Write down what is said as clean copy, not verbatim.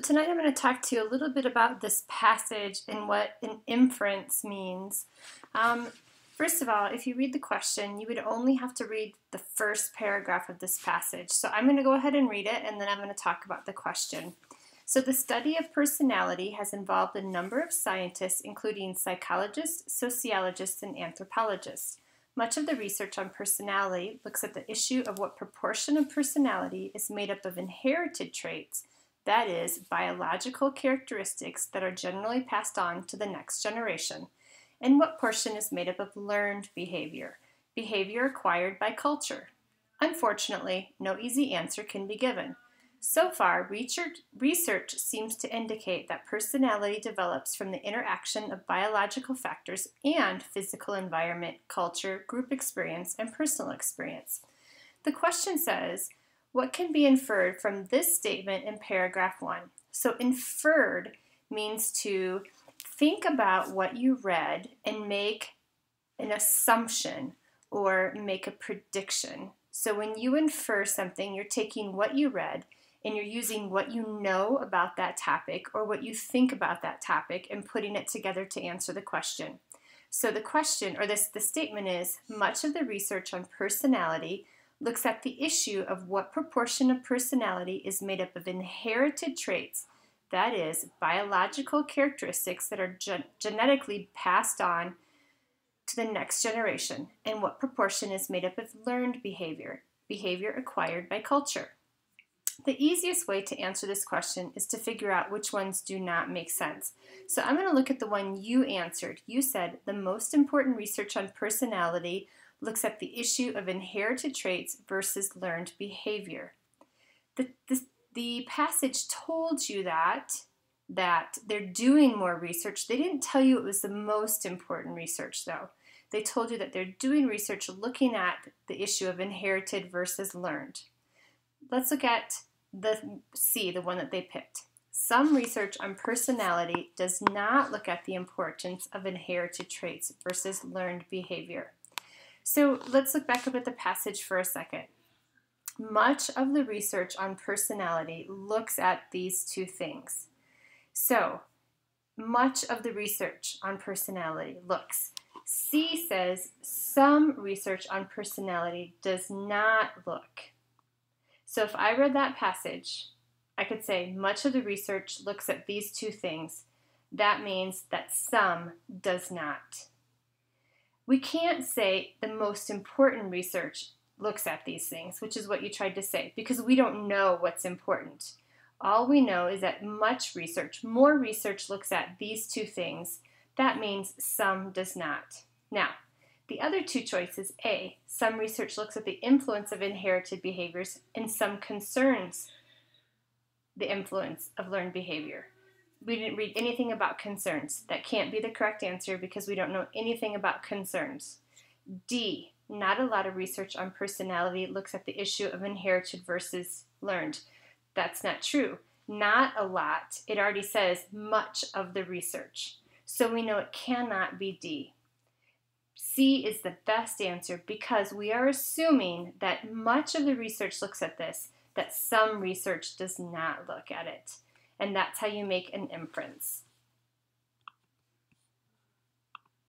Tonight I'm going to talk to you a little bit about this passage and what an inference means. First of all, if you read the question, you would only have to read the first paragraph of this passage. So I'm going to go ahead and read it, and then I'm going to talk about the question. So the study of personality has involved a number of scientists, including psychologists, sociologists, and anthropologists. Much of the research on personality looks at the issue of what proportion of personality is made up of inherited traits, that is, biological characteristics that are generally passed on to the next generation, and what portion is made up of learned behavior, behavior acquired by culture. Unfortunately, no easy answer can be given. So far, research seems to indicate that personality develops from the interaction of biological factors and physical environment, culture, group experience, and personal experience. The question says, what can be inferred from this statement in paragraph 1? So inferred means to think about what you read and make an assumption or make a prediction. So when you infer something, you're taking what you read and you're using what you know about that topic or what you think about that topic and putting it together to answer the question. So the question, or the statement is, much of the research on personality looks at the issue of what proportion of personality is made up of inherited traits, that is, biological characteristics that are genetically passed on to the next generation, and what proportion is made up of learned behavior, behavior acquired by culture. The easiest way to answer this question is to figure out which ones do not make sense. So I'm going to look at the one you answered. You said the most important research on personality looks at the issue of inherited traits versus learned behavior. The passage told you that they're doing more research. They didn't tell you it was the most important research, though. They told you that they're doing research looking at the issue of inherited versus learned. Let's look at the C, the one that they picked. Some research on personality does not look at the importance of inherited traits versus learned behavior. So let's look back up at the passage for a second. Much of the research on personality looks at these two things. So much of the research on personality looks. C says some research on personality does not look. So if I read that passage, I could say much of the research looks at these two things. That means that some does not. We can't say the most important research looks at these things, which is what you tried to say, because we don't know what's important. All we know is that much research, more research looks at these two things. That means some does not. Now, the other two choices, A, some research looks at the influence of inherited behaviors and some concerns the influence of learned behavior. We didn't read anything about concerns. That can't be the correct answer because we don't know anything about concerns. D, not a lot of research on personality looks at the issue of inherited versus learned. That's not true. Not a lot. It already says much of the research. So we know it cannot be D. C is the best answer because we are assuming that much of the research looks at this, that some research does not look at it. And that's how you make an inference.